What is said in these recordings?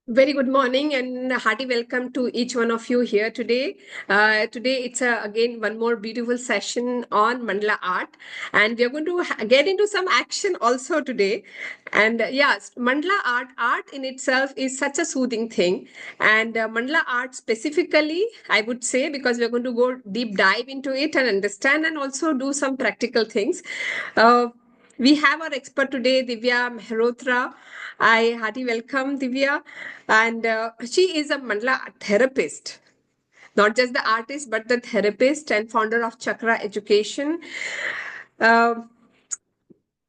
Very good morning and a hearty welcome to each one of you here today. Today it's again one more beautiful session on Mandala art, and we are going to get into some action also today. And yes, Mandala art in itself is such a soothing thing, and Mandala art specifically, I would say, because we are going to go deep dive into it and understand, and also do some practical things. Uh, we have our expert today, Divya Mehrotra. I hearty welcome Divya, and she is a mandala therapist, not just the artist but the therapist and founder of Chakra Education. Uh,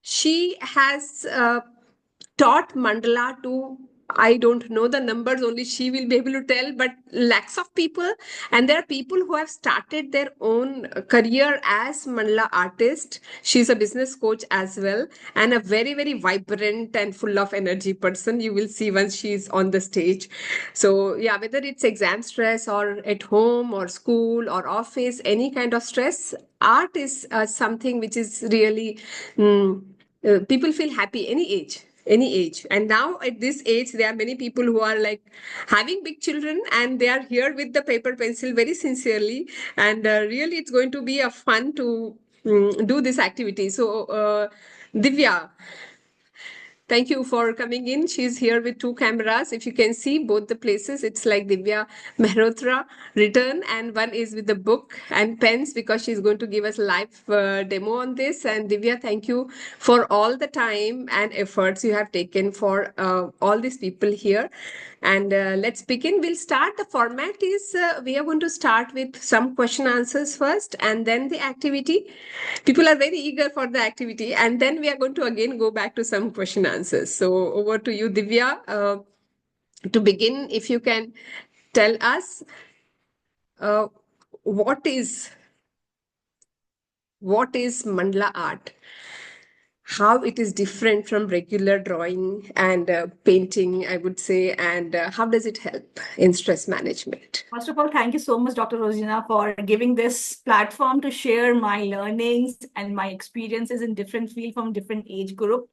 she has taught mandala to, I don't know the numbers, only she will be able to tell, but lakhs of people. And there are people who have started their own career as mandala artist. She's a business coach as well, and a very, very vibrant and full of energy person. You will see once she's on the stage. So, yeah, whether it's exam stress or at home or school or office, any kind of stress, art is something which is really. People feel happy any age, and now at this age there are many people who are like having big children, and they are here with the paper pencil very sincerely, and really it's going to be a fun to do this activity. So Divya, thank you for coming in. She's here with two cameras. If you can see both the places, it's like Divya Mehrotra written, and one is with the book and pens because she's going to give us live demo on this. And Divya, thank you for all the time and efforts you have taken for all these people here. And let's begin. We'll start. The format is we are going to start with some question answers first and then the activity. People are very eager for the activity, and then we are going to again go back to some question answers. So over to you, Divya. To begin, if you can tell us uh, what is mandala art, how it is different from regular drawing and painting, I would say, and how does it help in stress management? First of all, thank you so much, Dr. Rozina, for giving this platform to share my learnings and my experiences in different fields from different age group.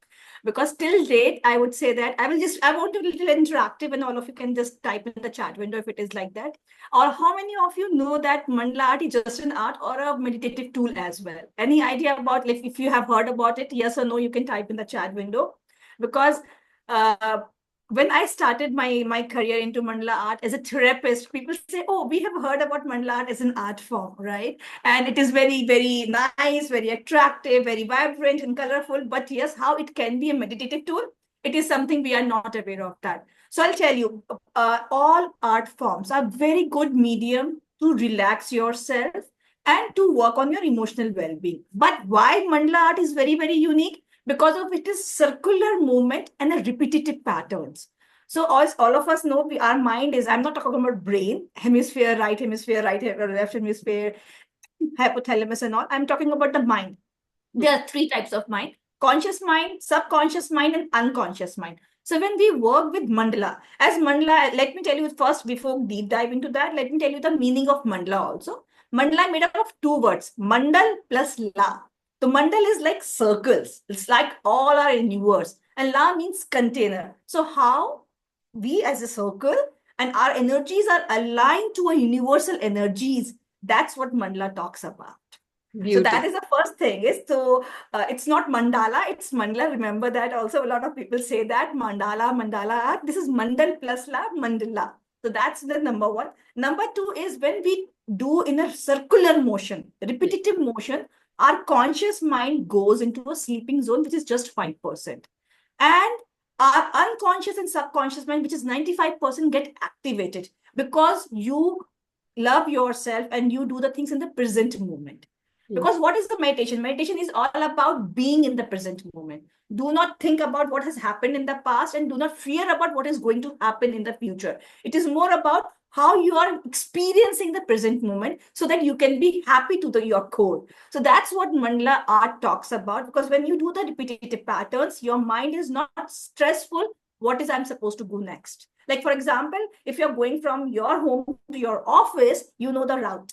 Because till date, I would say that I want to be a little interactive, and all of you can just type in the chat window if it is like that. Or how many of you know that mandala art is just an art or a meditative tool as well? Any idea about, like, if you have heard about it, yes or no, you can type in the chat window. Because uh, when I started my career into mandala art as a therapist, people say, "Oh, we have heard about mandala art as an art form, right? And it is very, very nice, very attractive, very vibrant and colorful. But yes, how it can be a meditative tool, it is something we are not aware of that. So I'll tell you, all art forms are very good medium to relax yourself and to work on your emotional well-being. But why mandala art is very, very unique? Because of it is circular movement and a repetitive patterns. So as all of us know, our mind is, I'm not talking about brain, hemisphere, right hemisphere, left hemisphere, hypothalamus and all. I'm talking about the mind. There are three types of mind: conscious mind, subconscious mind, and unconscious mind. So when we work with mandala, as mandala, let me tell you first, before deep dive into that, let me tell you the meaning of mandala also. Mandala made up of two words, mandal plus la. So mandal is like circles. It's like all our universe. And la means container. So how we as a circle and our energies are aligned to a universal energies. That's what mandala talks about. So that Beautiful. is the first thing. Is so it's not mandala, it's mandala. Remember that also. A lot of people say that mandala art. This is mandal plus la mandala. So that's the number one. Number two is when we do in a circular motion, repetitive motion, our conscious mind goes into a sleeping zone, which is just 5%. And our unconscious and subconscious mind, which is 95%, get activated because you love yourself and you do the things in the present moment. Because what is the meditation? Meditation is all about being in the present moment. Do not think about what has happened in the past and do not fear about what is going to happen in the future. It is more about how you are experiencing the present moment so that you can be happy to your core. So that's what mandala art talks about. Because when you do the repetitive patterns, your mind is not stressful. What is I'm supposed to go next? Like, for example, if you're going from your home to your office, you know the route.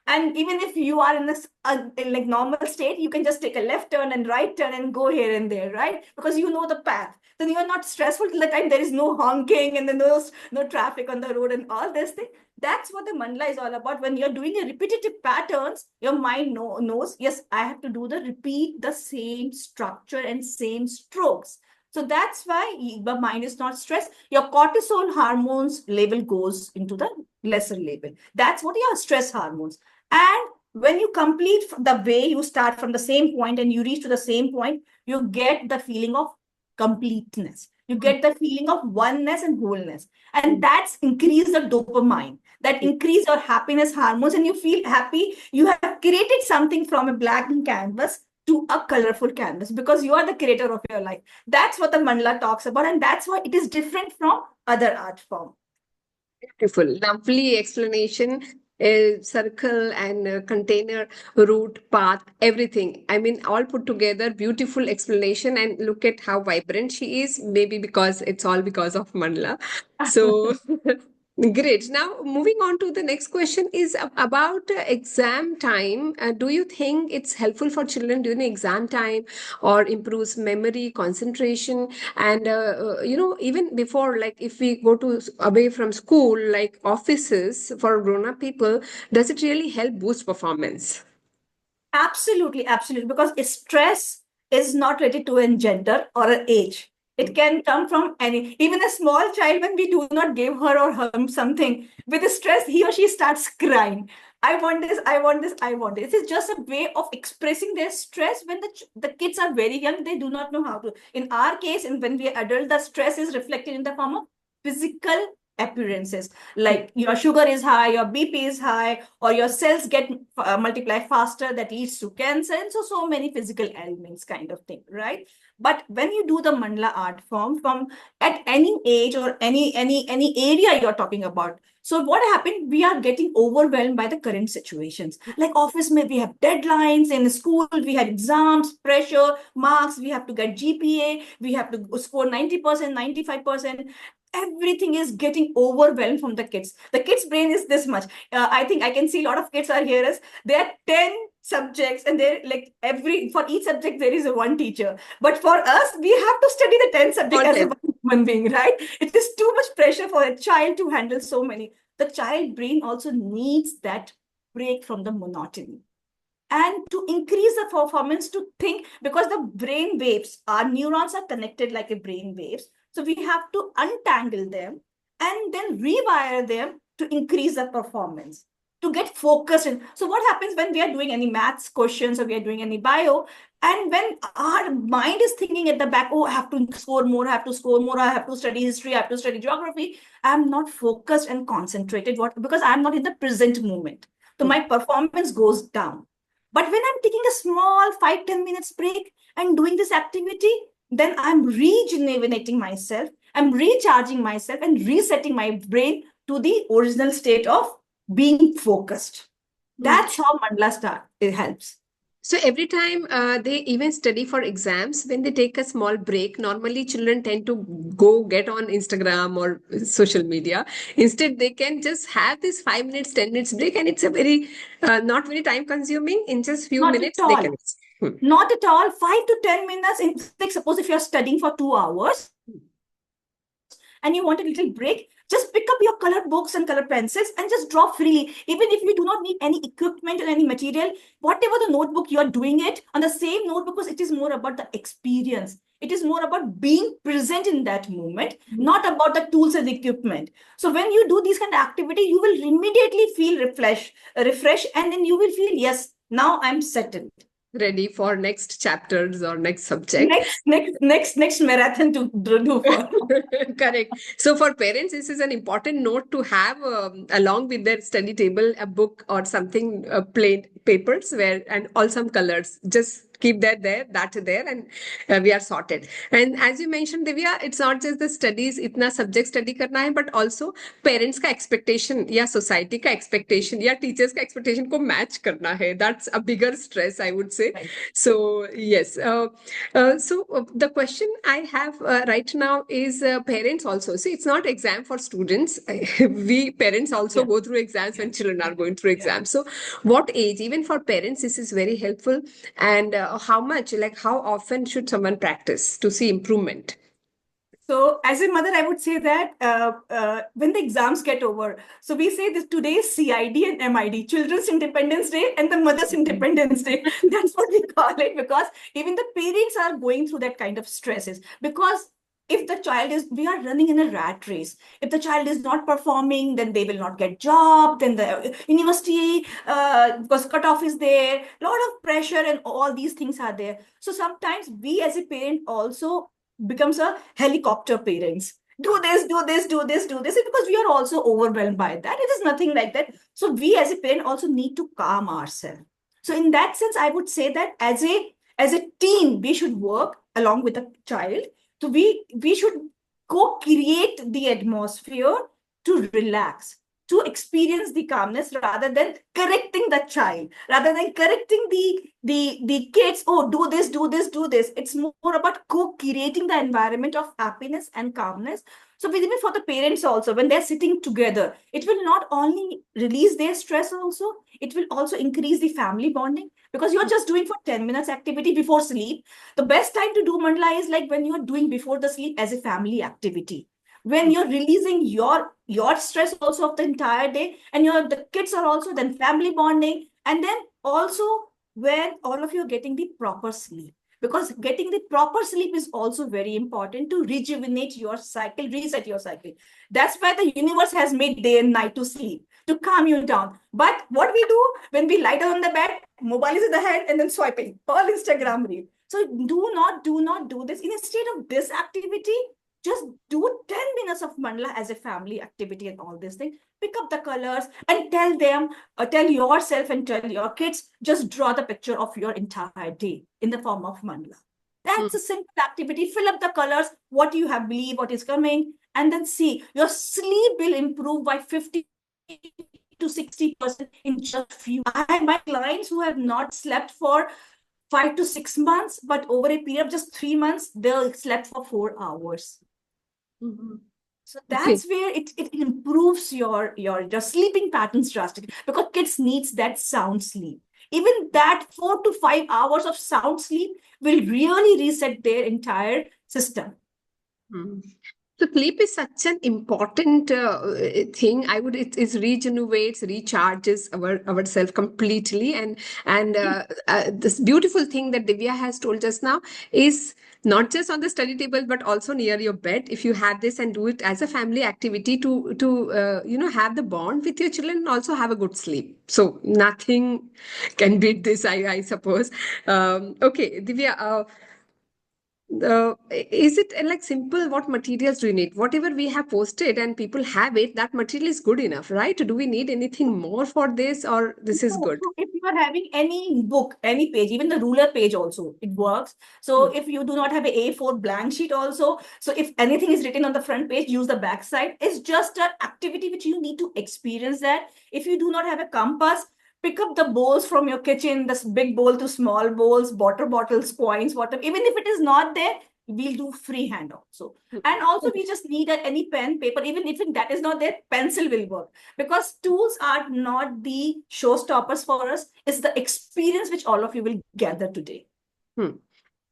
And even if you are in this in like normal state, you can just take a left turn and right turn and go here and there, right? Because you know the path. then you are not stressful till the time there is no honking and then no traffic on the road and all this thing. That's what the mandala is all about. When you're doing a repetitive patterns, your mind knows, yes, I have to repeat the same structure and same strokes. So that's why the mind is not stressed. Your cortisol hormones level goes into the lesser level. That's what your stress hormones. And when you complete the way, you start from the same point and you reach to the same point, you get the feeling of completeness. You get the feeling of oneness and wholeness. And that's increase the dopamine, that increase your happiness hormones, and you feel happy. You have created something from a blank canvas to a colorful canvas because you are the creator of your life. That's what the mandala talks about, and that's why it is different from other art form. Beautiful, lovely explanation. Circle and container, root, path, everything. I mean, all put together, beautiful explanation. And look at how vibrant she is. Maybe because it's all because of Mandala. So great. Now, moving on to the next question is about exam time. Do you think it's helpful for children during exam time or improves memory, concentration? And, even before, like if we go to away from school, like offices for grown-up people, does it really help boost performance? Absolutely, absolutely. Because stress is not related to a gender or an age. It can come from any, even a small child, when we do not give her or him something with the stress, he or she starts crying. I want this, I want this, I want this. It is just a way of expressing their stress when the kids are very young, they do not know how to. In our case, and when we are adult, the stress is reflected in the form of physical appearances, like your sugar is high, your BP is high, or your cells get multiply faster, that leads to cancer, and so many physical ailments kind of thing, right? But when you do the mandala art form from at any age or any area you're talking about, so what happened, we are getting overwhelmed by the current situations, like office may we have deadlines, in school we had exams, pressure, marks, we have to get GPA, we have to score 90%, 95%. Everything is getting overwhelmed from the kids. The kids brain is this much. I think I can see a lot of kids are here as there are 10 subjects, and they're like, every for each subject there is a one teacher, but for us we have to study the 10 subject as a one human being, right? It is too much pressure for a child to handle so many. The child brain also needs that break from the monotony, and to increase the performance, to think, because the brain waves, our neurons are connected like a brain waves, so we have to untangle them and then rewire them to increase the performance, to get focused. And so what happens when we are doing any maths questions or we are doing any bio, and when our mind is thinking at the back, oh, I have to score more, I have to score more, I have to study history, I have to study geography, I'm not focused and concentrated, what, because I'm not in the present moment, so my performance goes down. But when I'm taking a small 5-10 minutes break and doing this activity, then I'm rejuvenating myself, I'm recharging myself and resetting my brain to the original state of being focused. That's how mandala start. It helps. So every time they even study for exams, when they take a small break, normally children tend to go get on Instagram or social media. Instead, they can just have this 5 minutes, 10 minutes break, and it's a very not very time consuming. In just few Not at minutes, they all. can. Not at all. 5 to 10 minutes. Like suppose if you're studying for 2 hours and you want a little break, just pick up your colored books and colored pencils and just draw freely. Even if you do not need any equipment or any material, whatever the notebook you're doing it on the same notebook, because it is more about the experience. It is more about being present in that moment, not about the tools and equipment. So when you do this kind of activity, you will immediately feel refresh, and then you will feel, yes, now I'm settled. Ready for next chapters or next subject. Next marathon to do for. Correct. So for parents, this is an important note to have along with their study table, a book or something, plain papers where and all some colors. Just keep that there, and we are sorted. And as you mentioned, Divya, it's not just the studies, itna subject study karna hai, but also parents ka expectation या society का expectation या teachers का expectation को match करना है. That's a bigger stress, I would say. Right. So yes. The question I have right now is parents also. See, it's not exam for students. We parents also go through exams when children are going through exams. So what age, even for parents, this is very helpful. And how much, like how often should someone practice to see improvement? So as a mother, I would say that when the exams get over, so we say this today is CID and MID, Children's Independence Day and the Mother's Independence Day. That's what we call it, because even the parents are going through that kind of stresses. Because if the child is, we are running in a rat race. If the child is not performing, then they will not get job. Then the university, because cutoff is there, a lot of pressure and all these things are there. So sometimes we as a parent also becomes a helicopter parents. Do this, do this, do this, do this, because we are also overwhelmed by that. It is nothing like that. So we as a parent also need to calm ourselves. So in that sense, I would say that as a team, we should work along with the child. So we should co-create the atmosphere to relax, to experience the calmness rather than correcting the child, rather than correcting the kids. Oh, do this, do this, do this. It's more about co-creating the environment of happiness and calmness. So even for the parents also, when they're sitting together, it will not only release their stress also, it will also increase the family bonding, because you're just doing for 10 minutes activity before sleep. The best time to do mandala is like when you're doing before the sleep as a family activity, when you're releasing your stress also of the entire day, and the kids are also then family bonding, and then also when all of you are getting the proper sleep, because getting the proper sleep is also very important to rejuvenate your cycle, reset your cycle. That's why the universe has made day and night to sleep, to calm you down. But what we do when we lie down on the bed, mobile is in the hand and then swiping all Instagram reel. So do not do this. Instead of this activity, just do 10 minutes of mandala as a family activity and all this thing. Pick up the colors and tell them, tell yourself and tell your kids, just draw the picture of your entire day in the form of mandala. That's a simple activity. Fill up the colors, what you have believe, what is coming, and then see your sleep will improve by 50 to 60% in just few. I have my clients who have not slept for 5 to 6 months, but over a period of just 3 months, they'll slept for 4 hours. Mhm. So Okay. that's where it improves your sleeping patterns drastically, because kids needs that sound sleep. Even that 4 to 5 hours of sound sleep will really reset their entire system. Mm. So sleep is such an important thing. I would it regenerates, recharges ourself completely, and this beautiful thing that Divya has told us now is not just on the study table but also near your bed. If you have this and do it as a family activity to have the bond with your children and also have a good sleep. So nothing can beat this, I suppose. Okay, Divya. Is it like simple? What materials do you need? Whatever we have posted and people have it, that material is good enough, right? Do we need anything more for this, or this is No, good? so if you are having any book, any page, even the ruler page also, it works. Hmm. So if you do not have a A4 blank sheet also, so if anything is written on the front page, use the back side. It's just an activity which you need to experience that. If you do not have a compass, pick up the bowls from your kitchen, this big bowl to small bowls, water bottles, coins, water. Even if it is not there, we'll do freehand also. And also we just need any pen, paper, even if that is not there, pencil will work, because tools are not the showstoppers for us. It's the experience which all of you will gather today. Hmm.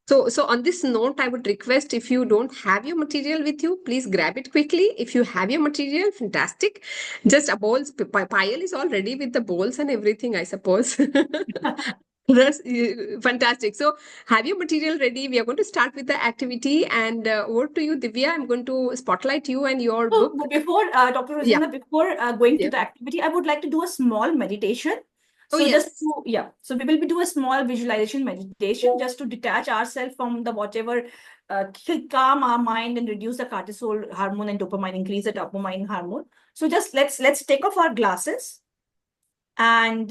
So on this note, I would request if you don't have your material with you, please grab it quickly. If you have your material, fantastic. Just a bowls, pile is all ready with the bowls and everything, I suppose. That's fantastic. So have your material ready. We are going to start with the activity, and over to you, Divya. I'm going to spotlight you and your So book. before, Dr. Yeah. Rosina, before going to Yeah. the activity, I would like to do a small meditation. Oh, So just yes. to, yeah, so we will be do a small visualization meditation just to detach ourselves from the whatever, calm our mind and reduce the cortisol hormone and dopamine, increase the dopamine hormone. So just let's take off our glasses and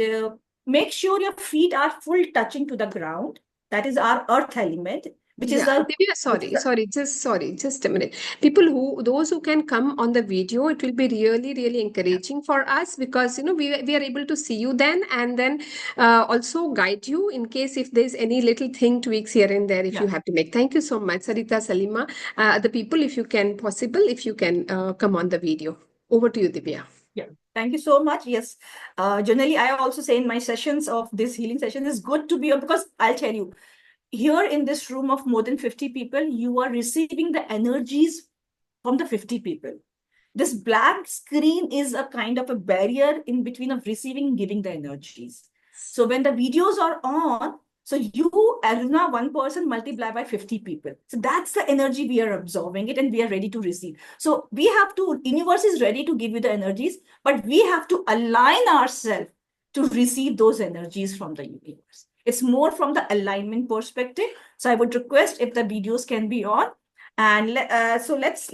make sure your feet are full touching to the ground. That is our earth element, which is Yeah, the Divya, which is the sorry, just a minute. Those who can come on the video, it will be really, really encouraging for us because we are able to see you then and then also guide you in case if there's any little thing tweaks here and there if you yeah. have to make. Thank you so much, Sarita, Salima. The people, if you can possible, if you can come on the video. Over to you, Divya. Yeah, thank you so much. Yes, generally, I also say in my sessions of this healing session, it's good to be on, because I'll tell you, here in this room of more than 50 people, you are receiving the energies from the 50 people. This blank screen is a kind of a barrier in between of receiving and giving the energies. So when the videos are on, so you, Aruna, one person multiply by 50 people. So that's the energy we are absorbing it and we are ready to receive. So we have to, universe is ready to give you the energies, but we have to align ourselves to receive those energies from the universe. It's more from the alignment perspective. So I would request if the videos can be on. And so let's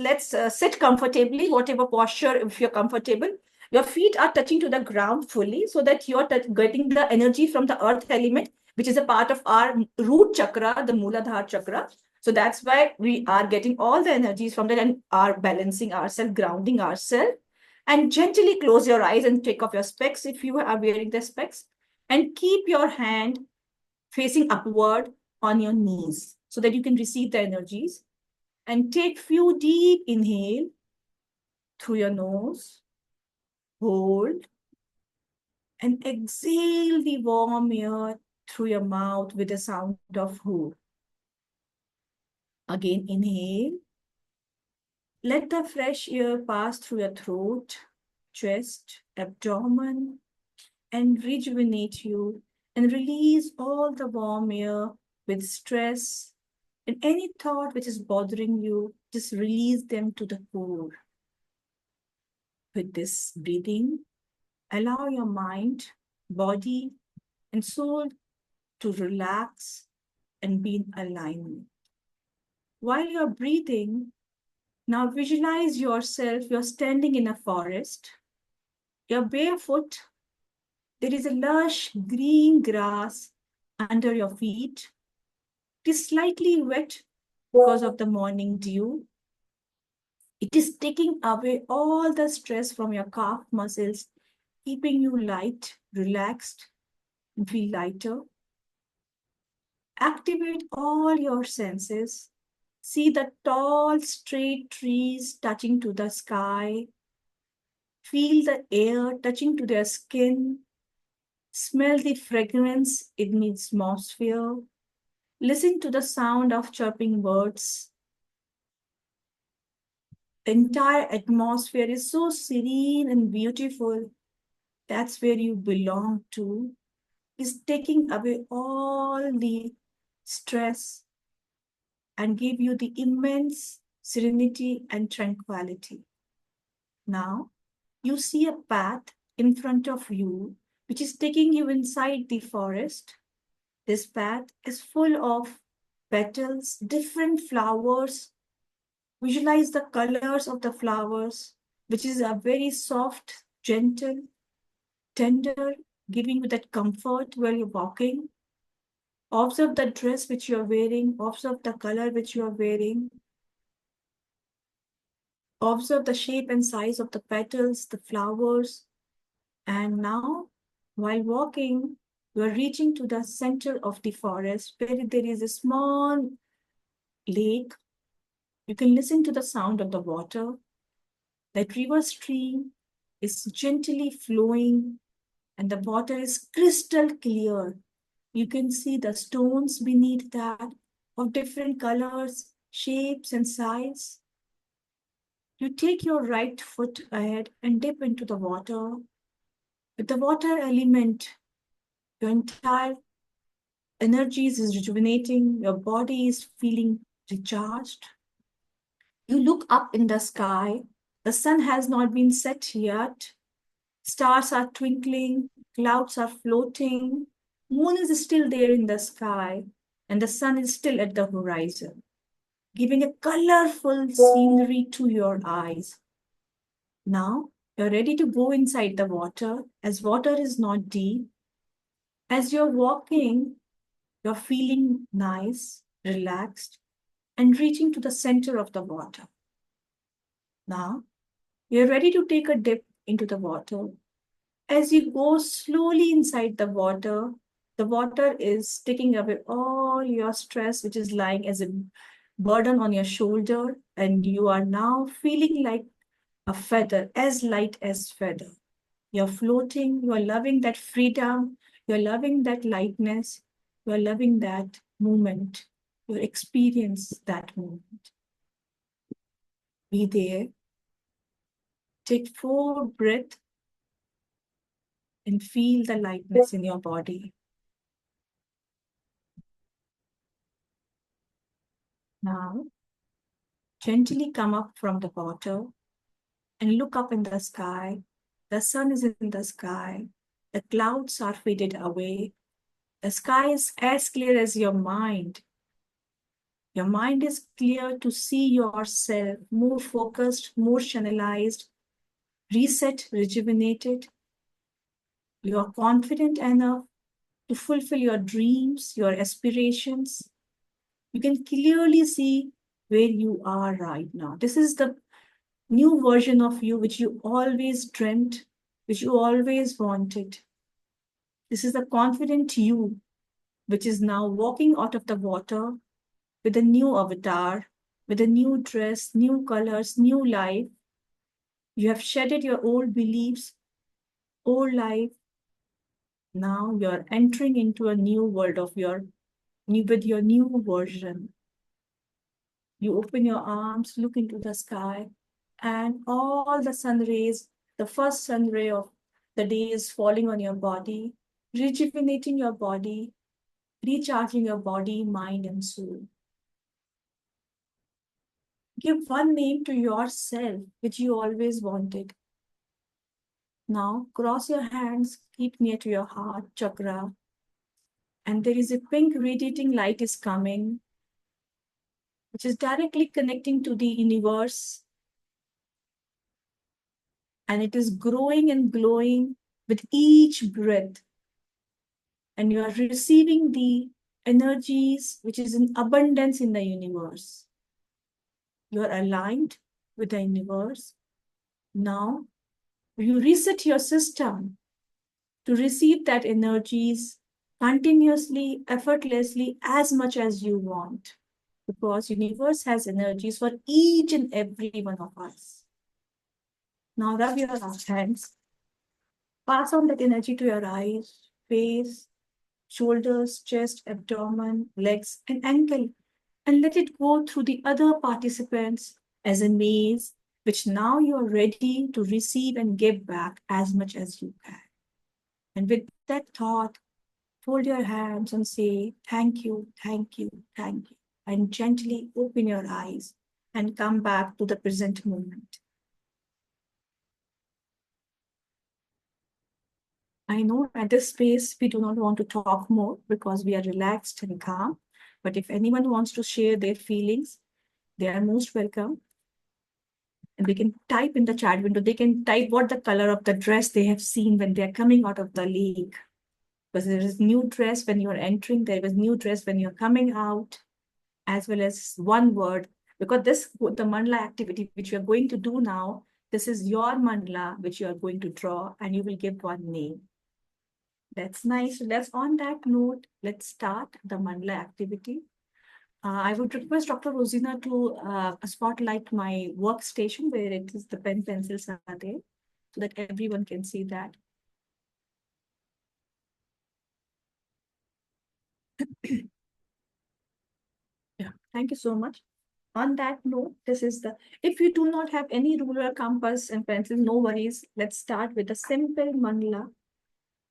sit comfortably, whatever posture, if you're comfortable. Your feet are touching to the ground fully so that you're getting the energy from the earth element, which is a part of our root chakra, the Mooladhara chakra. So that's why we are getting all the energies from that and are balancing ourselves, grounding ourselves. And gently close your eyes and take off your specs if you are wearing the specs. And keep your hand facing upward on your knees so that you can receive the energies. And take few deep inhale through your nose, hold, and exhale the warm air through your mouth with the sound of who. Again, inhale. Let the fresh air pass through your throat, chest, abdomen, and rejuvenate you and release all the warm air with stress and any thought which is bothering you, just release them to the core. With this breathing, allow your mind, body, and soul to relax and be in alignment. While you're breathing, now visualize yourself, you're standing in a forest. You're barefoot. There is a lush green grass under your feet. It is slightly wet because of the morning dew. It is taking away all the stress from your calf muscles, keeping you light, relaxed, and feel lighter. Activate all your senses. See the tall, straight trees touching to the sky. Feel the air touching to their skin. Smell the fragrance in its atmosphere. Listen to the sound of chirping birds. The entire atmosphere is so serene and beautiful. That's where you belong to. Is taking away all the stress and give you the immense serenity and tranquility. Now, you see a path in front of you, which is taking you inside the forest. This path is full of petals, different flowers. Visualize the colors of the flowers, which is a very soft, gentle, tender, giving you that comfort while you're walking. Observe the dress which you're wearing, observe the color which you're wearing. Observe the shape and size of the petals, the flowers. And now, while walking, you are reaching to the center of the forest where there is a small lake. You can listen to the sound of the water. That river stream is gently flowing and the water is crystal clear. You can see the stones beneath that of different colors, shapes, and size. You take your right foot ahead and dip into the water. With the water element, your entire energy is rejuvenating, your body is feeling recharged. You look up in the sky. The sun has not been set yet. Stars are twinkling, clouds are floating, moon is still there in the sky, and the sun is still at the horizon, giving a colorful scenery to your eyes. Now, you're ready to go inside the water, as water is not deep. As you're walking, you're feeling nice, relaxed, and reaching to the center of the water. Now, you're ready to take a dip into the water. As you go slowly inside the water is taking away all your stress, which is lying as a burden on your shoulder, and you are now feeling like a feather, as light as feather. You're floating, you're loving that freedom, you're loving that lightness, you're loving that moment, you experience that moment. Be there. Take 4 breaths and feel the lightness in your body. Now, gently come up from the water and look up in the sky. The sun is in the sky. The clouds are faded away. The sky is as clear as your mind. Your mind is clear to see yourself more focused, more channelized, reset, rejuvenated. You are confident enough to fulfill your dreams, your aspirations. You can clearly see where you are right now. This is the new version of you which you always dreamt, which you always wanted. This is the confident you which is now walking out of the water with a new avatar, with a new dress, new colors, new life. You have shedded your old beliefs, old life. Now you're entering into a new world of your new with your new version. You open your arms, look into the sky, and all the sun rays, the first sun ray of the day is falling on your body, rejuvenating your body, recharging your body, mind, and soul. Give one name to yourself, which you always wanted. Now, cross your hands, keep near to your heart chakra, and there is a pink radiating light is coming, which is directly connecting to the universe, and it is growing and glowing with each breath. And you are receiving the energies which is in abundance in the universe. You are aligned with the universe. Now, you reset your system to receive that energies continuously, effortlessly, as much as you want. Because universe has energies for each and every one of us. Now rub your hands. Pass on that energy to your eyes, face, shoulders, chest, abdomen, legs, and ankle, and let it go through the other participants as a maze, which now you are ready to receive and give back as much as you can. And with that thought, fold your hands and say, thank you, thank you, thank you, and gently open your eyes and come back to the present moment. I know at this space, we do not want to talk more because we are relaxed and calm. But if anyone wants to share their feelings, they are most welcome. And they can type in the chat window. They can type what the color of the dress they have seen when they are coming out of the lake. Because there is new dress when you're entering, there is new dress when you're coming out, as well as one word. Because the mandala activity which you're going to do now, this is your mandala which you are going to draw, and you will give one name. That's nice. So let's, on that note, let's start the mandala activity. I would request Dr. Rozina to spotlight my workstation where it is the pen pencils are there so that everyone can see that. Yeah, thank you so much. On that note, this is the, if you do not have any ruler, compass, and pencil, no worries. Let's start with a simple mandala.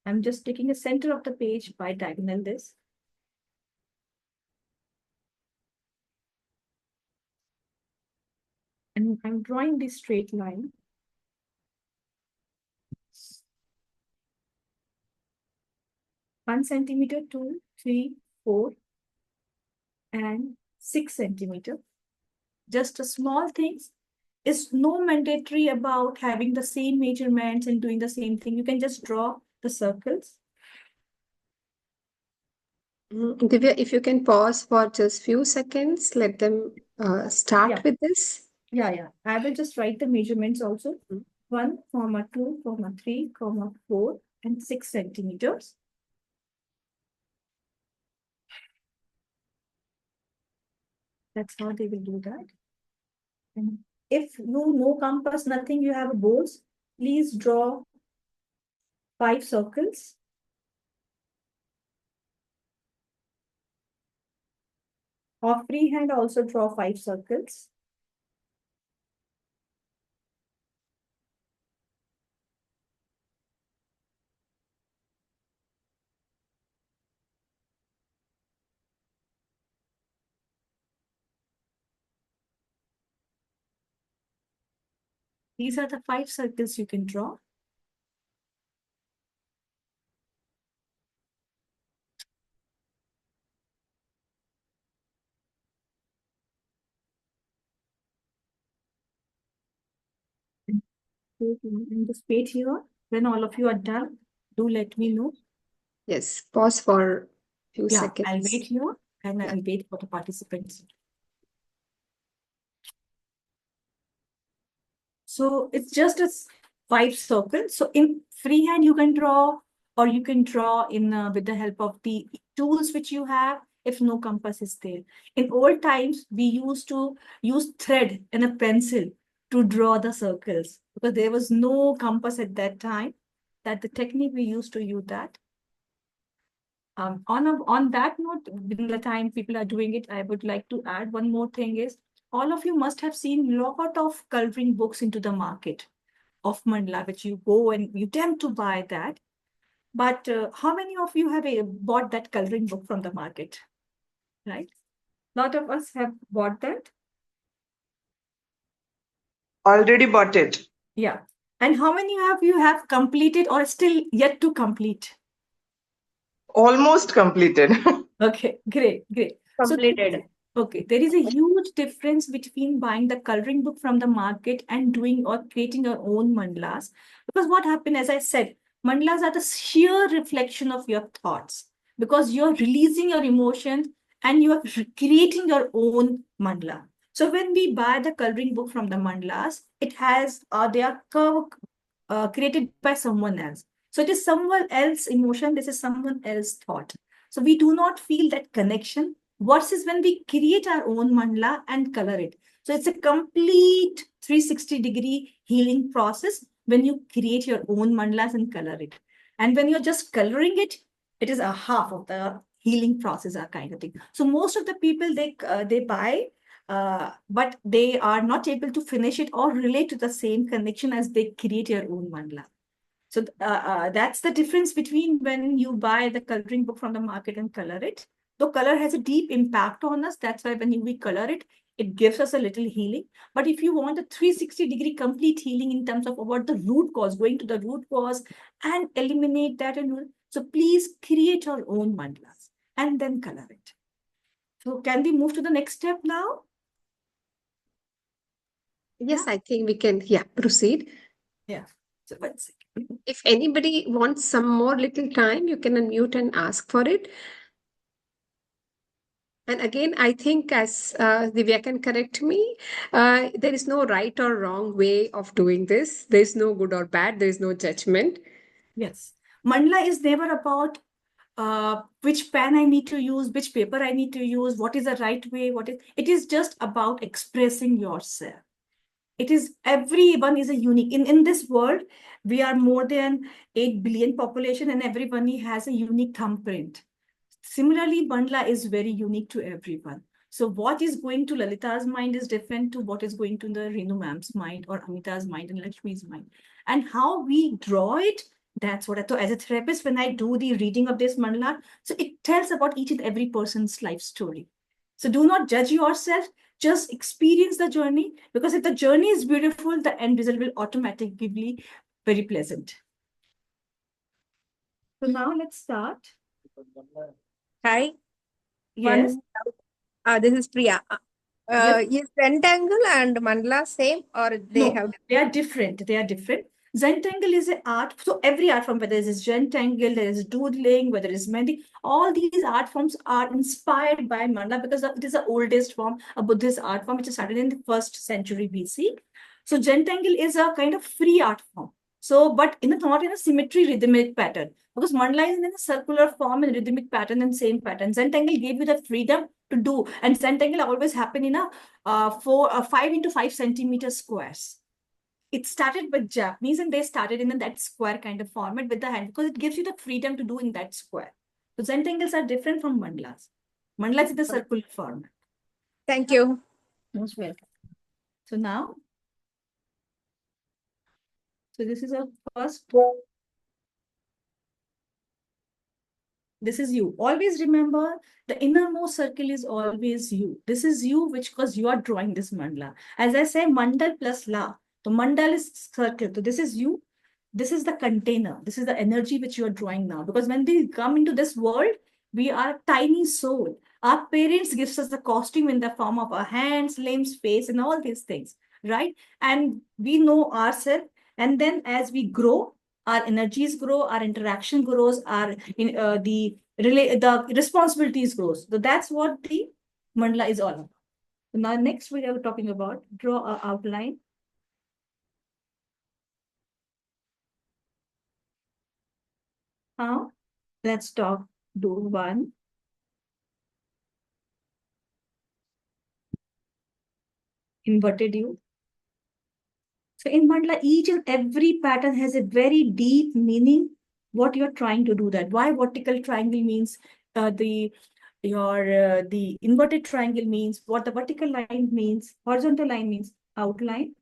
I'm just taking the center of the page by diagonal this. And I'm drawing this straight line. 1 centimeter, 2, 3, 4, and 6 centimeter. Just a small things. It's no mandatory about having the same measurements and doing the same thing. You can just draw the circles. Divya, if you can pause for just few seconds, let them start with this. Yeah. I will just write the measurements also. 1, 2, 3, 4, and 6 centimeters. That's how they will do that. And if you no compass, nothing, you have a boards, please draw 5 circles. Or freehand also draw 5 circles. These are the 5 circles you can draw. In this page here, when all of you are done, do let me know. Yes, pause for few Yeah, I'll seconds. wait here and Yeah. I'll wait for the participants. So it's just a 5 circles. So in freehand, you can draw, or you can draw in with the help of the tools which you have, if no compass is there. In old times, we used to use thread and a pencil to draw the circles because there was no compass at that time. That the technique we used to use that. On that note, within the time people are doing it, I would like to add one more thing is all of you must have seen lot of coloring books into the market of mandala, which you go and you tend to buy that. But how many of you have bought that coloring book from the market? Right? Lot of us have bought that. Already bought it. Yeah. And how many of you have completed or still yet to complete? Almost completed. Okay, great. So Completed. okay, there is a huge difference between buying the coloring book from the market and doing or creating your own mandalas. Because what happened, as I said, mandalas are the sheer reflection of your thoughts because you're releasing your emotions and you are creating your own mandala. So when we buy the coloring book from the mandalas, it has they are created by someone else. So it is someone else's emotion. This is someone else's thought. So we do not feel that connection versus when we create our own mandala and color it. So it's a complete 360-degree healing process when you create your own mandalas and color it. And when you're just coloring it, it is a half of the healing process, a kind of thing. So most of the people, they buy, but they are not able to finish it or relate to the same connection as they create your own mandala. So that's the difference between when you buy the coloring book from the market and color it. Though color has a deep impact on us, that's why when we color it, it gives us a little healing. But if you want a 360-degree complete healing in terms of what the root cause, going to the root cause and eliminate that, and so please create your own mandalas and then color it. So can we move to the next step now? Yes, I think we can, yeah, proceed. Yeah. So let's see. If anybody wants some more little time, you can unmute and ask for it. And again, I think as Divya can correct me, there is no right or wrong way of doing this. There is no good or bad. There is no judgment. Yes. Mandala is never about which pen I need to use, which paper I need to use, what is the right way, it is just about expressing yourself. It is everyone is a unique in this world. We are more than 8 billion population and everyone has a unique thumbprint. Similarly, Mandala is very unique to everyone. So what is going to Lalita's mind is different to what is going to the Renu ma'am's mind or Amita's mind and Lakshmi's mind. And how we draw it, that's what I thought. As a therapist, when I do the reading of this mandala, so it tells about each and every person's life story. So do not judge yourself, just experience the journey, because if the journey is beautiful, the end result will automatically be very pleasant. So now let's start. Hi. Yes. This is Priya. Yes. Is rectangle and mandala same or they No, have? they are different. They are different. Zentangle is an art. So every art form, whether it is Zentangle, there is doodling, whether it is mending, all these art forms are inspired by mandala because it is the oldest form, a Buddhist art form, which is started in the 1st century BC. So Zentangle is a kind of free art form. So, but not in a symmetry rhythmic pattern, because mandala is in a circular form and rhythmic pattern and same pattern. Zentangle gave you the freedom to do, and Zentangle always happen in a 5 into 5 centimeter squares. It started with Japanese and they started in that square kind of format with the hand because it gives you the freedom to do in that square. So Zentangles are different from mandalas. Mandalas is the circular format. Thank you. Most welcome. So now, so this is our first. This is you. Always remember the innermost circle is always you. This is you, which because you are drawing this mandala. As I say, mandal plus la. The mandala is circle. So this is you. This is the container. This is the energy which you are drawing now. Because when we come into this world, we are a tiny soul. Our parents gives us the costume in the form of our hands, limbs, face, and all these things, right? And we know ourselves. And then as we grow, our energies grow, our interaction grows, our the responsibilities grows. So that's what the mandala is all about. So now next we are talking about draw a outline. Now let's do one. Inverted U. So in mandala, each and every pattern has a very deep meaning. What you're trying to do that. Why vertical triangle means the inverted triangle means what the vertical line means. Horizontal line means outline.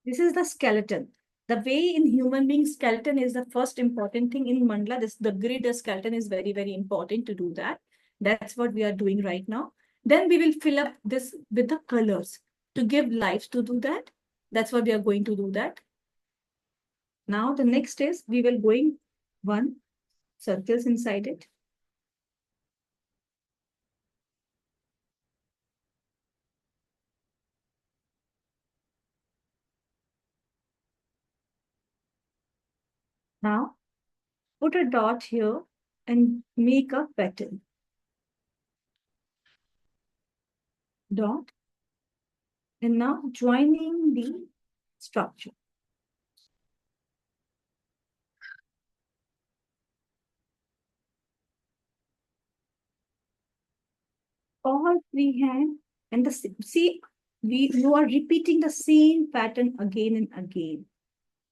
This is the skeleton. The way in human being skeleton is the first important thing in mandala. The grid skeleton is very, very important to do that. That's what we are doing right now. Then we will fill up this with the colors to give life to do that. That's what we are going to do that. Now the next is we will going one circles inside it. Now put a dot here and make a pattern. Dot. And now joining the structure. All freehand and see you are repeating the same pattern again and again.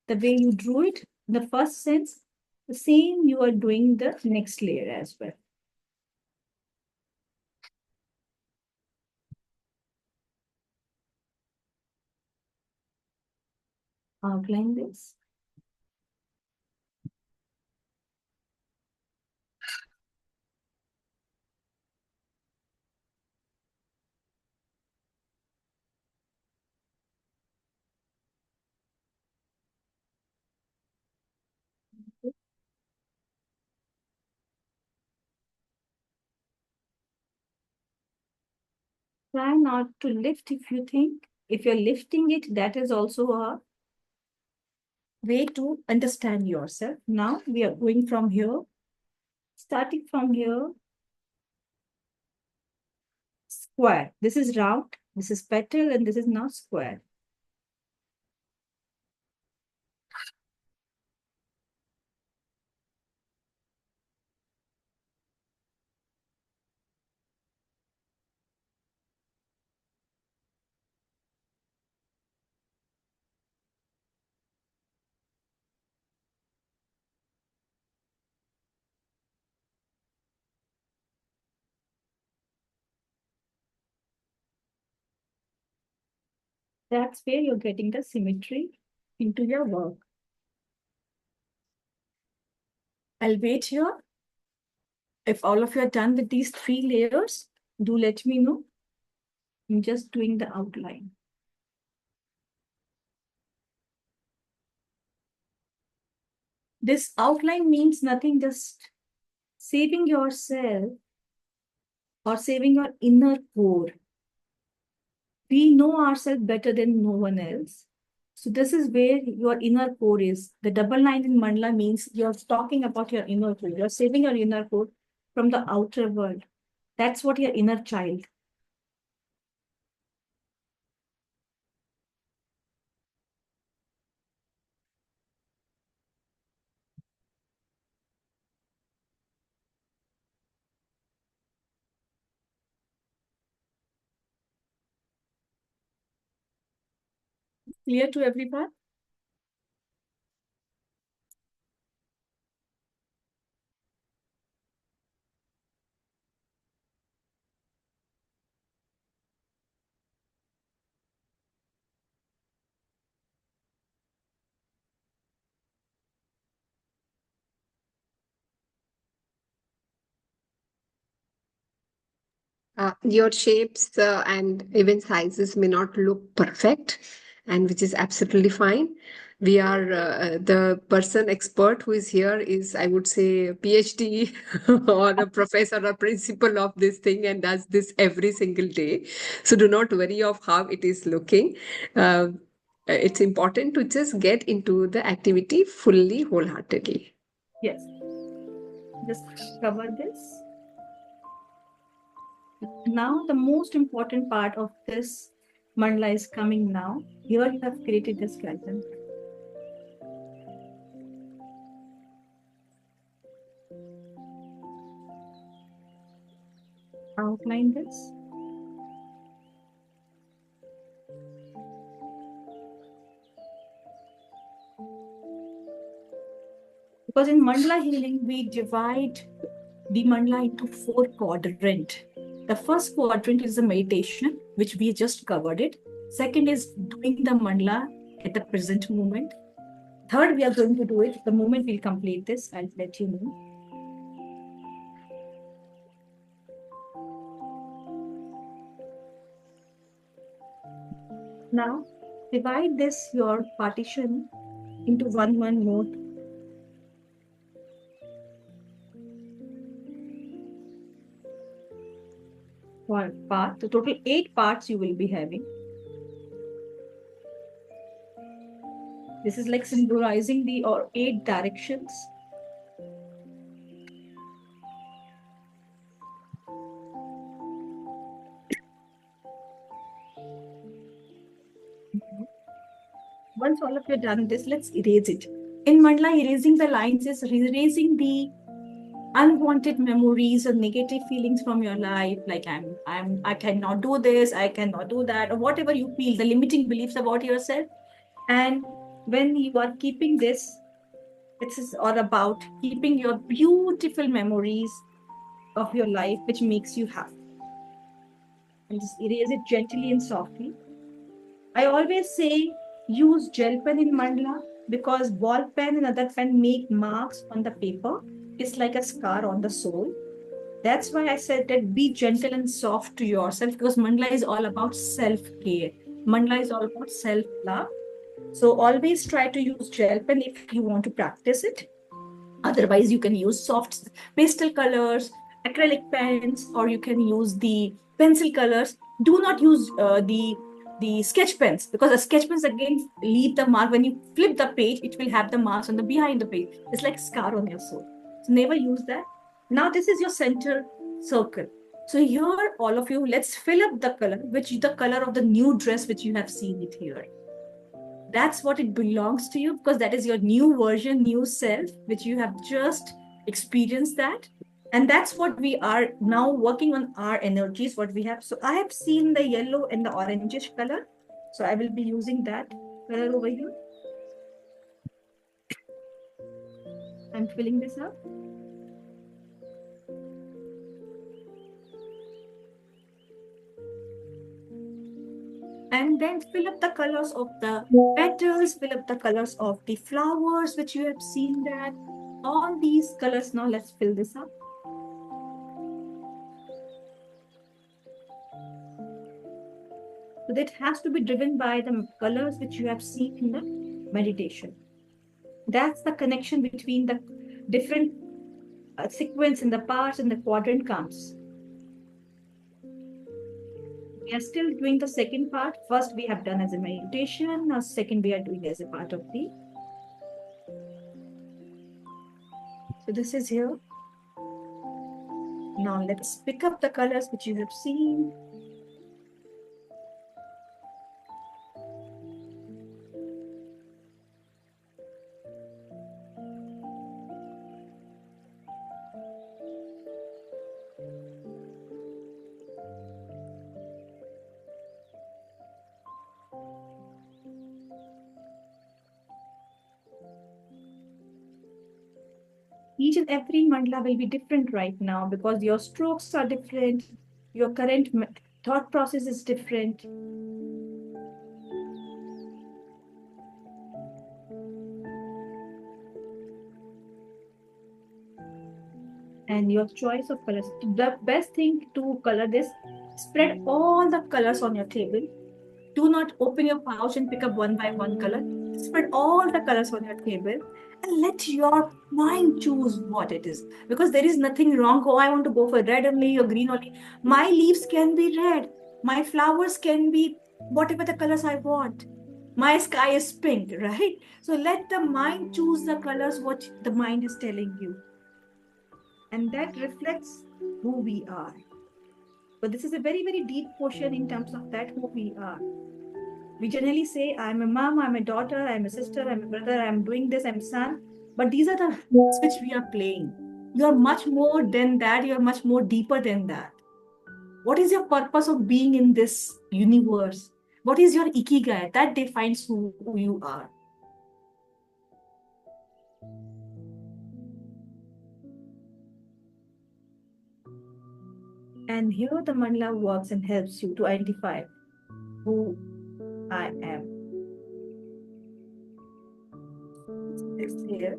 The way you drew it in the first sense, the same you are doing the next layer as well. Outline this. Try not to lift if you think. If you're lifting it, that is also a way to understand yourself. Now we are going from here, starting from here, square. This is round, this is petal, and this is now square. That's where you're getting the symmetry into your work. I'll wait here. If all of you are done with these 3 layers, do let me know. I'm just doing the outline. This outline means nothing, just saving yourself or saving your inner core. We know ourselves better than no one else. So this is where your inner core is. The double line in mandala means you're talking about your inner core. You're saving your inner core from the outer world. That's what your inner child. Clear to everyone? Your shapes and even sizes may not look perfect, and which is absolutely fine. We are the person expert who is here is, I would say, a PhD or a professor or principal of this thing and does this every single day. So do not worry of how it is looking. It's important to just get into the activity fully, wholeheartedly. Yes. Just cover this. Now, the most important part of this mandala is coming now. Here you have created the skeleton. Outline this. Because in mandala healing, we divide the mandala into 4 quadrants. The first quadrant is the meditation, which we just covered it. Second is doing the mandala at the present moment. Third, we are going to do it the moment we'll complete this. I'll let you know. Now, divide this, your partition, into one more. One part. The total 8 parts you will be having. This is like symbolizing the 8 directions. Once all of you are done this, let's erase it. In mandala, erasing the lines is erasing the unwanted memories or negative feelings from your life, like I cannot do this, I cannot do that, or whatever you feel, the limiting beliefs about yourself. And when you are keeping this is all about keeping your beautiful memories of your life, which makes you happy. And just erase it gently and softly. I always say use gel pen in mandala because ball pen and other pen make marks on the paper. It's like a scar on the soul. That's why I said that be gentle and soft to yourself, because mandala is all about self-care. Mandala is all about self-love. So always try to use gel pen if you want to practice it. Otherwise, you can use soft pastel colors, acrylic pens, or you can use the pencil colors. Do not use the sketch pens, because the sketch pens again leave the mark. When you flip the page, it will have the marks on the behind the page. It's like scar on your soul. So never use that. Now this is your center circle. So here, all of you, let's fill up the color, which is the color of the new dress which you have seen it here. That's what it belongs to you, because that is your new version, new self, which you have just experienced that. And that's what we are now working on, our energies, what we have. So I have seen the yellow and the orangish color. So I will be using that color over here. I'm filling this up. And then fill up the colors of the petals, fill up the colors of the flowers, which you have seen that. All these colors, now let's fill this up. So that has to be driven by the colors which you have seen in the meditation. That's the connection between the different sequence in the parts and the quadrant comes. We are still doing the second part. First, we have done as a meditation. Now, second, we are doing as a part of the. So this is here. Now let's pick up the colors which you have seen. Each and every mandala will be different right now, because your strokes are different, your current thought process is different. and your choice of colors. The best thing to color this, spread all the colors on your table. Do not open your pouch and pick up one by one color. Spread all the colors on your table and let your mind choose what it is. Because there is nothing wrong. Oh, I want to go for red only or green only. My leaves can be red. My flowers can be whatever the colors I want. My sky is pink, right? So let the mind choose the colors what the mind is telling you. And that reflects who we are. But this is a very, very deep portion in terms of that who we are. We generally say, I'm a mom, I'm a daughter, I'm a sister, I'm a brother, I'm doing this, I'm a son. But these are the roles which we are playing. You're much more than that, you're much more deeper than that. What is your purpose of being in this universe? What is your ikigai? That defines who you are. And here the mandala works and helps you to identify who I am. Exhale.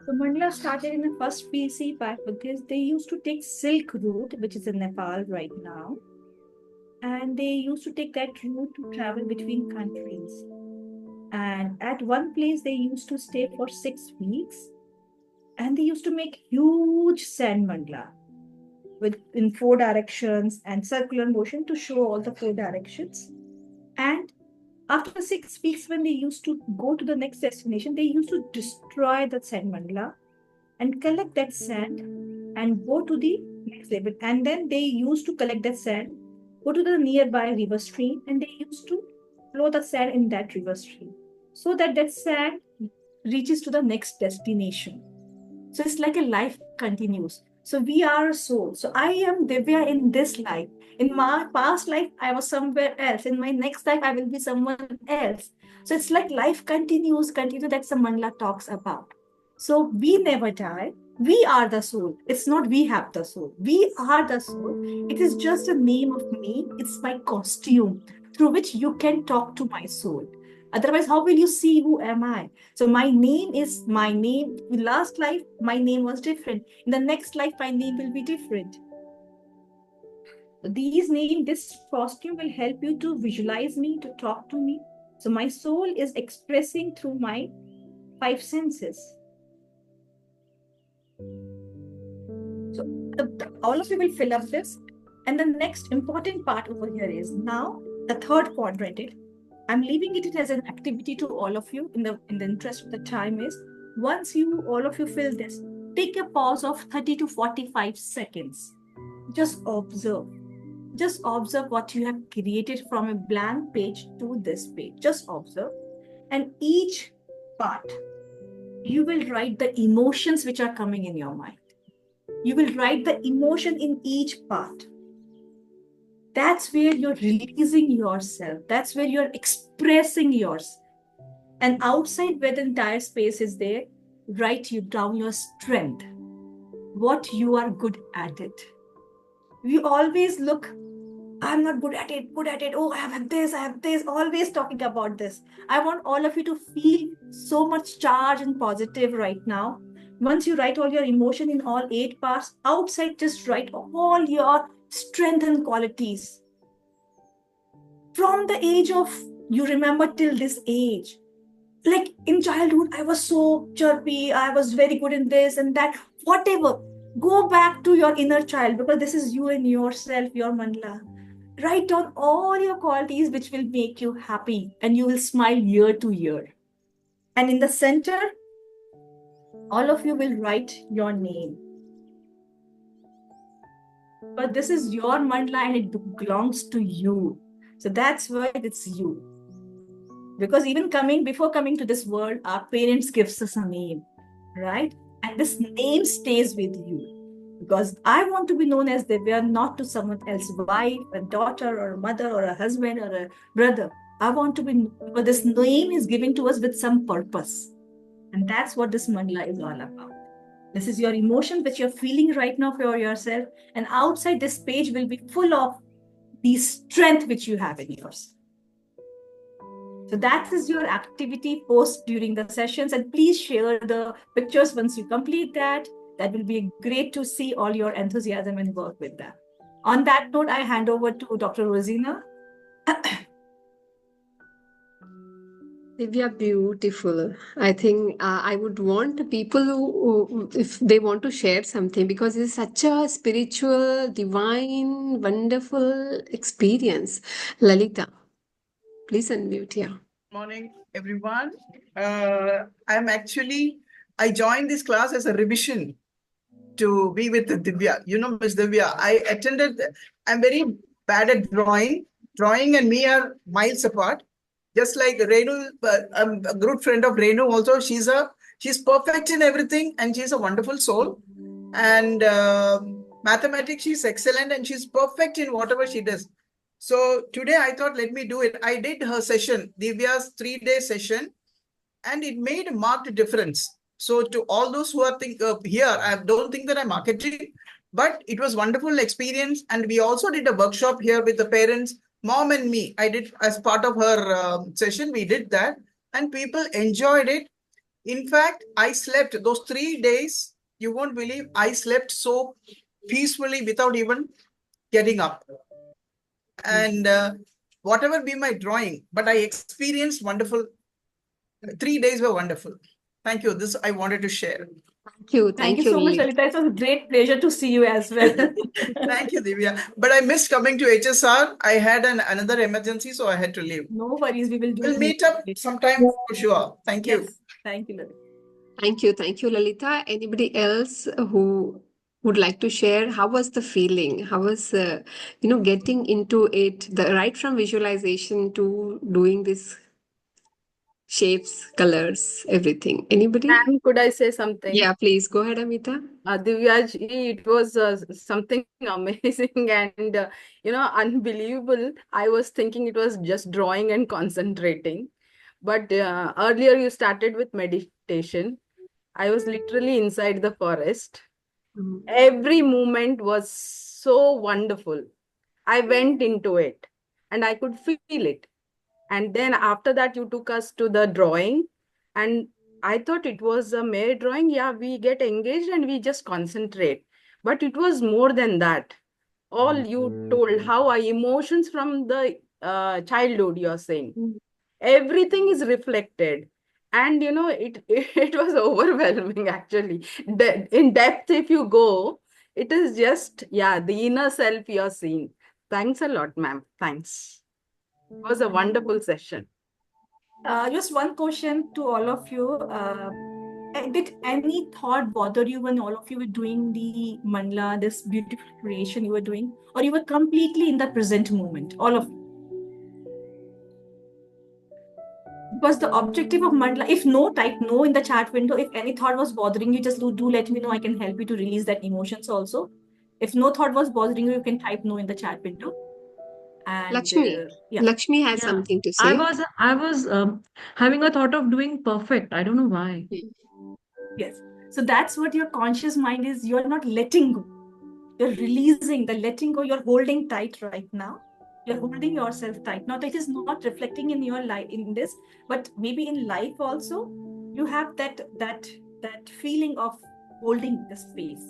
The mandala started in the first BC back because they used to take Silk Route, which is in Nepal right now, and they used to take that route to travel between countries. And at one place, they used to stay for 6 weeks, and they used to make huge sand mandala with in 4 directions and circular motion to show all the 4 directions. And after 6 weeks, when they used to go to the next destination, they used to destroy the sand mandala and collect that sand and go to the next level. And then they used to collect that sand, go to the nearby river stream, and they used to flow the sand in that river stream so that that sand reaches to the next destination. So it's like a life continues. So we are a soul. So I am Divya in this life. In my past life, I was somewhere else. In my next life, I will be someone else. So it's like life continues. That's the mandala talks about. So we never die. We are the soul. It's not we have the soul. We are the soul. It is just a name of me. It's my costume through which you can talk to my soul. Otherwise, how will you see who am I? So my name is my name. In last life, my name was different. In the next life, my name will be different. This costume will help you to visualize me, to talk to me. So my soul is expressing through my 5 senses. So all of you will fill up this. And the next important part over here is now the third quadrant. I'm leaving it as an activity to all of you in the interest of the time is once all of you fill this, take a pause of 30 to 45 seconds. Just observe. Just observe what you have created from a blank page to this page. Just observe. And each part, you will write the emotions which are coming in your mind. You will write the emotion in each part. That's where you're releasing yourself. That's where you're expressing yourself. And outside where the entire space is there, write you down your strength, what you are good at it. We always look, I'm not good at it. Oh, I have this, always talking about this. I want all of you to feel so much charge and positive right now. Once you write all your emotion in all 8 parts, outside just write all your strength and qualities. From the age of, you remember till this age, like in childhood, I was so chirpy, I was very good in this and that, whatever. Go back to your inner child because this is you and yourself, your mandala. Write down all your qualities which will make you happy and you will smile year to year. And in the center, all of you will write your name. But this is your mandala and it belongs to you. So that's why it's you. Because even before coming to this world, our parents gives us a name, right? And this name stays with you. Because I want to be known as Divya, not to someone else's wife, a daughter, or a mother, or a husband, or a brother. I want to be, but this name is given to us with some purpose. And that's what this mandala is all about. This is your emotion which you're feeling right now for yourself. And outside this page will be full of the strength which you have in yours. So that is your activity post during the sessions. And please share the pictures once you complete that. That will be great to see all your enthusiasm and work with that. On that note, I hand over to Dr. Rozina. Divya, beautiful. I think I would want people if they want to share something, because it's such a spiritual, divine, wonderful experience. Lalita, please unmute. Yeah. Morning, everyone. I joined this class as a revision to be with Divya. You know, Miss Divya, I'm very bad at drawing. Drawing and me are miles apart. Just like Renu, I'm a good friend of Renu also. She's perfect in everything and she's a wonderful soul. And mathematics, she's excellent and she's perfect in whatever she does. So today I thought, let me do it. I did her session, Divya's 3-day session, and it made a marked difference. So to all those who are here, I don't think that I'm marketing, but it was wonderful experience. And we also did a workshop here with the parents, mom and me. I did as part of her session. We did that and people enjoyed it. In fact, I slept those 3 days. You won't believe I slept so peacefully without even getting up. And whatever be my drawing, but I experienced wonderful. 3 days were wonderful. Thank you. This I wanted to share. Thank you. Thank you so much, Lalita. Lalita. It was a great pleasure to see you as well. Thank you, Divya. But I missed coming to HSR. I had another emergency, so I had to leave. No worries. We'll meet up sometime for sure. Thank you. Yes. Thank you, Lalita. Thank you, Lalita. Anybody else who would like to share? How was the feeling? How was getting into it? Right from visualization to doing this shapes, colors, everything. Anybody? Ma'am, could I say something? Yeah, please go ahead, Amita. Divya ji, it was something amazing and unbelievable. I was thinking it was just drawing and concentrating, but earlier you started with meditation. I was literally inside the forest. Every moment was so wonderful. I went into it and I could feel it. And then after that, you took us to the drawing, and I thought it was a mere drawing. Yeah, we get engaged and we just concentrate. But it was more than that. All you told, how our emotions from the childhood, you're saying. Everything is reflected. And, it was overwhelming, actually. In depth, if you go, it is just, the inner self you're seeing. Thanks a lot, ma'am. Thanks. It was a wonderful session. Just one question to all of you. Did any thought bother you when all of you were doing the mandala, this beautiful creation you were doing, or you were completely in the present moment, all of you? Because the objective of mandala, if no, type no in the chat window. If any thought was bothering you, just do let me know. I can help you to release that emotions also. If no thought was bothering you, you can type no in the chat window. And Lakshmi. yeah. Lakshmi has something to say. I was having a thought of doing perfect. I don't know why. Yes. So that's what your conscious mind is. You're not letting go. You're releasing the letting go. You're holding tight right now. You're holding yourself tight. Now that is not reflecting in your life in this, but maybe in life also, you have that feeling of holding the space.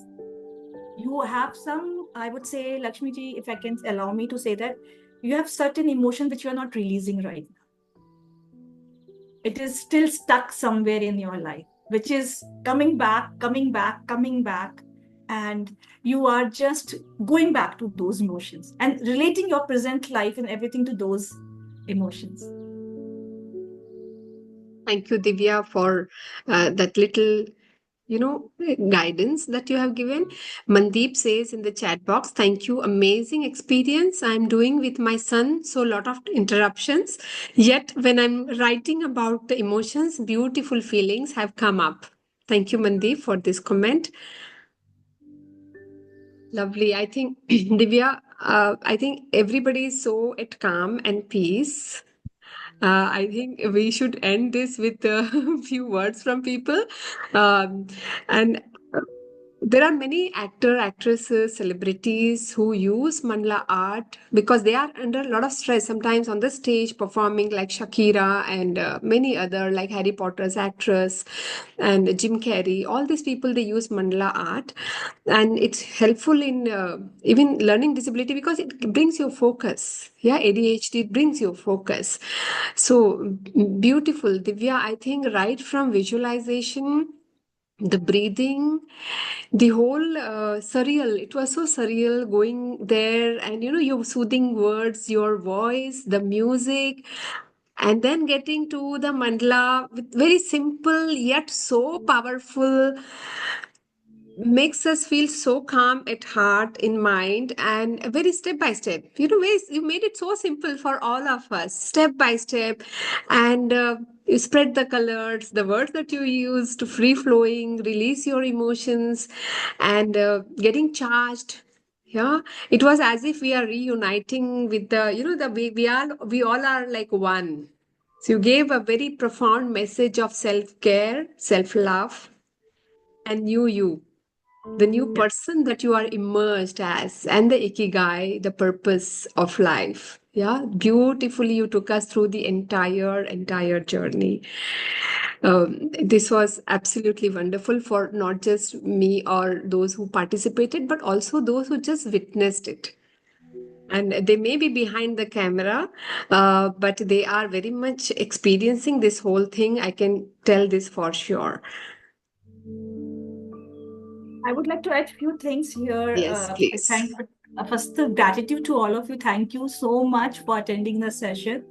You have some, I would say, Lakshmi ji, if I can allow me to say that, you have certain emotion which you are not releasing right now. It is still stuck somewhere in your life, which is coming back, and you are just going back to those emotions and relating your present life and everything to those emotions. Thank you, Divya, for that little guidance that you have given. Mandeep says in the chat box, thank you, amazing experience I'm doing with my son, so a lot of interruptions, yet when I'm writing about the emotions, beautiful feelings have come up. Thank you, Mandeep, for this comment. Lovely. I think Divya, I think everybody is so at calm and peace. I think we should end this with a few words from people. Um, and there are many actresses, celebrities who use mandala art because they are under a lot of stress sometimes on the stage performing, like Shakira and many other, like Harry Potter's actress and Jim Carrey. All these people, they use mandala art, and it's helpful in even learning disability because it brings your focus. Yeah, ADHD, it brings your focus. So beautiful, Divya. I think right from visualization, the breathing, the whole surreal, it was so surreal going there, and your soothing words, your voice, the music, and then getting to the mandala with very simple yet so powerful, makes us feel so calm at heart, in mind, and very step by step. You made it so simple for all of us, step by step, and you spread the colors, the words that you use to free flowing, release your emotions, and getting charged. Yeah, it was as if we are reuniting with the we all are like one. So you gave a very profound message of self care, self love, and you, the new person that you are immersed as, and the ikigai, the purpose of life. Yeah, beautifully you took us through the entire journey. This was absolutely wonderful for not just me or those who participated, but also those who just witnessed it. And they may be behind the camera, but they are very much experiencing this whole thing. I can tell this for sure. I would like to add few things here. Yes, I please. thank first the gratitude to all of you. Thank you so much for attending the session.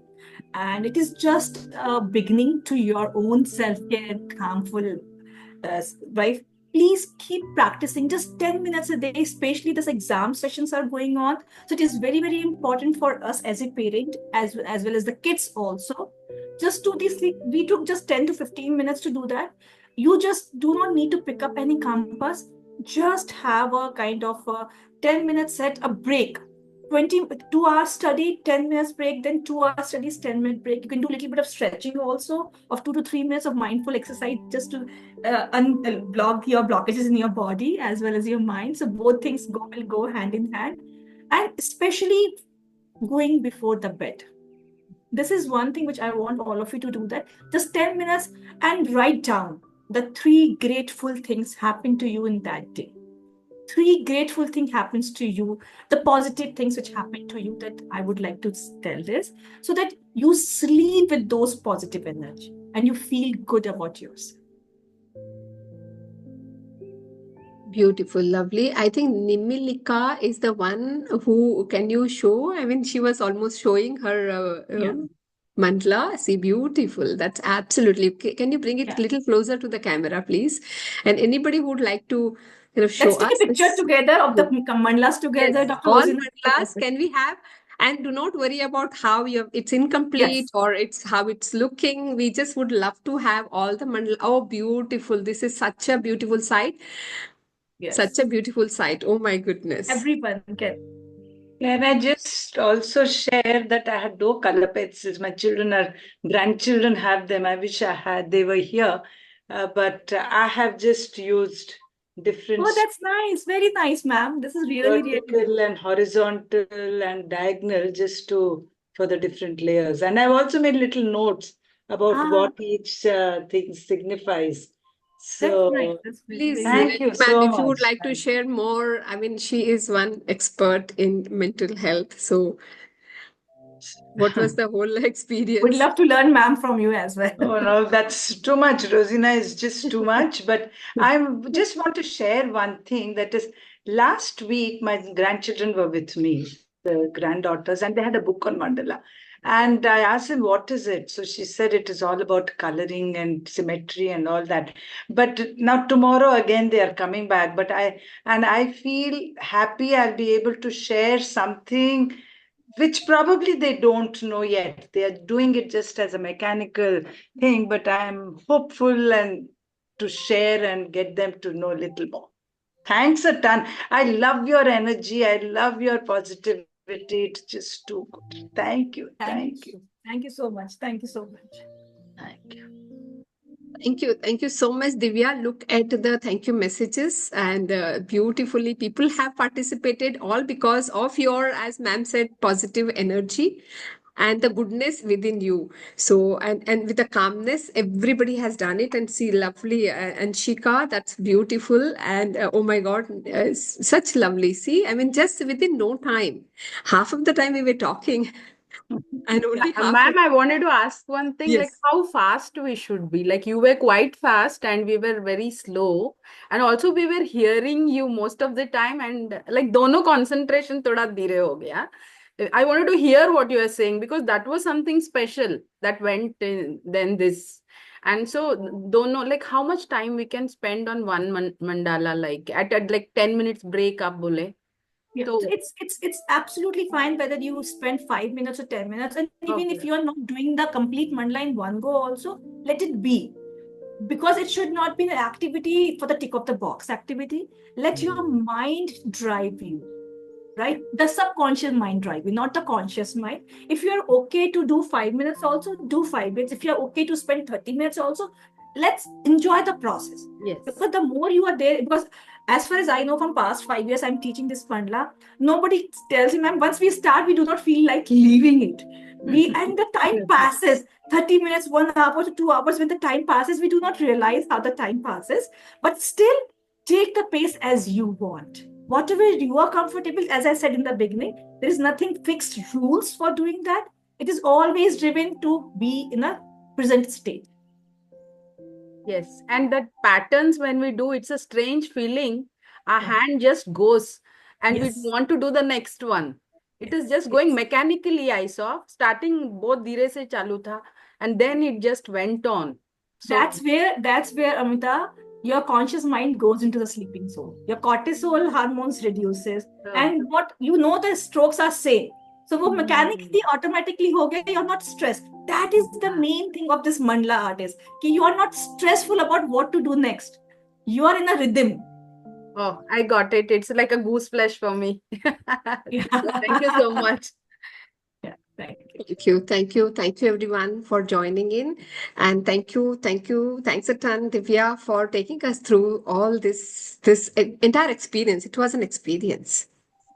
And it is just a beginning to your own self-care, calmful right? Please keep practicing just 10 minutes a day, especially this exam sessions are going on. So it is very, very important for us as a parent, as well as the kids also. Just do this. We took just 10 to 15 minutes to do that. You just do not need to pick up any compass. Just have a kind of a 10 minutes set, a break. 2 hours study, 10 minutes break, then 2 hours studies, 10-minute break. You can do a little bit of stretching also of 2 to 3 minutes of mindful exercise just to unblock your blockages in your body as well as your mind. So both things will go hand in hand. And especially going before the bed. This is one thing which I want all of you to do, that just 10 minutes and write down the 3 grateful things happened to you in that day. 3 grateful things happens to you, the positive things which happen to you, that I would like to tell this, so that you sleep with those positive energy and you feel good about yourself. Beautiful, lovely. I think Nimilika is the one who, can you show? I mean, she was almost showing her mandala. See, beautiful. That's absolutely. Can you bring it a little closer to the camera, please? And anybody who would like to, show Let's take a us picture this. together of the mandalas together, Yes, Dr. all Rozina. mandalas can we have? And do not worry about how it's incomplete or it's how it's looking. We just would love to have all the mandala. Oh, beautiful. This is such a beautiful sight. Such a beautiful sight. Oh my goodness. Everyone can. Can I just also share that I had no color pencils? My children are grandchildren have them. I wish I had. They were here, but I have just used different. Oh, that's nice. Very nice, ma'am. This is really, really vertical and horizontal and diagonal, just for the different layers. And I've also made little notes about what each thing signifies. So Please, thank you ma'am, so if you would much. like to share more, I mean, she is one expert in mental health. So, what was the whole experience? Would love to learn, ma'am, from you as well. Oh no, that's too much. Rozina is just too much. But I just want to share one thing, that is, last week my grandchildren were with me, the granddaughters, and they had a book on mandala. And I asked him, what is it? So she said it is all about coloring and symmetry and all that. But now tomorrow again they are coming back. But I feel happy I'll be able to share something which probably they don't know yet. They are doing it just as a mechanical thing, but I'm hopeful and to share and get them to know a little more. Thanks a ton. I love your energy. I love your positivity. It's just too good. Thank you. Thank you. Thank you so much. Thank you so much. Thank you. Thank you. Thank you so much, Divya. Look at the thank you messages and beautifully people have participated all because of your, as ma'am said, positive energy and the goodness within you. So, and with the calmness, everybody has done it and see lovely. And Shika, that's beautiful. And oh my God, such lovely. See, I mean, just within no time, half of the time we were talking and only half Ma'am, of, I wanted to ask one thing, like yes. how fast we should be. Like you were quite fast and we were very slow. And also we were hearing you most of the time and like dono concentration thoda dhire ho gaya. I wanted to hear what you are saying because that was something special that went in then this. And so don't know like how much time we can spend on one mandala, like at like 10 minutes break up bole. Yeah, So so it's absolutely fine whether you spend 5 minutes or 10 minutes, and even if okay. you are not doing the complete mandala in one go, also let it be, because it should not be an activity for the tick of the box activity. Let your mind drive you, right? The subconscious mind drive you, not the conscious mind. If you're okay to do 5 minutes, also do 5 minutes. If you're okay to spend 30 minutes, also let's enjoy the process. Yes. Because the more you are there, because as far as I know from past 5 years, I'm teaching this mandala. Nobody tells me, ma'am, once we start, we do not feel like leaving it. And the time passes 30 minutes, 1 hour to 2 hours. When the time passes, we do not realize how the time passes, but still take the pace as you want. Whatever you are comfortable, as I said in the beginning, there is nothing fixed rules for doing that. It is always driven to be in a present state. Yes, and that patterns when we do, it's a strange feeling. Our Yeah. hand just goes and we Yes. want to do the next one. It is just going mechanically, I saw. Starting both dhire se chalu tha, and then it just went on. So That's where Amita, your conscious mind goes into the sleeping zone. Your cortisol hormones reduces, and what you know, the strokes are same. So वो mechanically automatically हो गया, you're not stressed. That is the main thing of this mandala art is कि you are not stressful about what to do next. You are in a rhythm. oh, I got it. It's like a goose flesh for me. Yeah. Thank you so much. Yeah, thank you. Thank you, thank you, thank you everyone for joining in. And thanks a ton, Divya, for taking us through all this entire experience. It was an experience.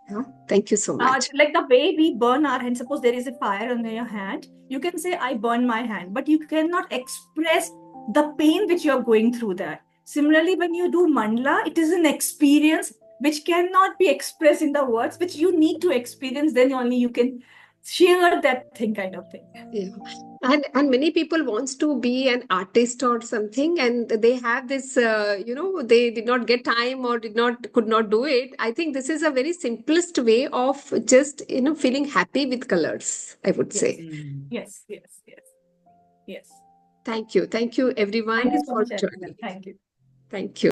Yeah. Thank you so much. Like the way we burn our hand, suppose there is a fire on your hand, you can say, I burn my hand, but you cannot express the pain which you're going through that. Similarly, when you do mandala, it is an experience which cannot be expressed in the words, which you need to experience, then only you can share that thing, kind of thing. Yeah. And many people wants to be an artist or something, and they have this, they did not get time or could not do it. I think this is a very simplest way of just, feeling happy with colors, I would Yes. say. Yes, yes, yes, yes. Thank you. Thank you, everyone, Thank you so for much, everyone. joining. Thank you. Thank you.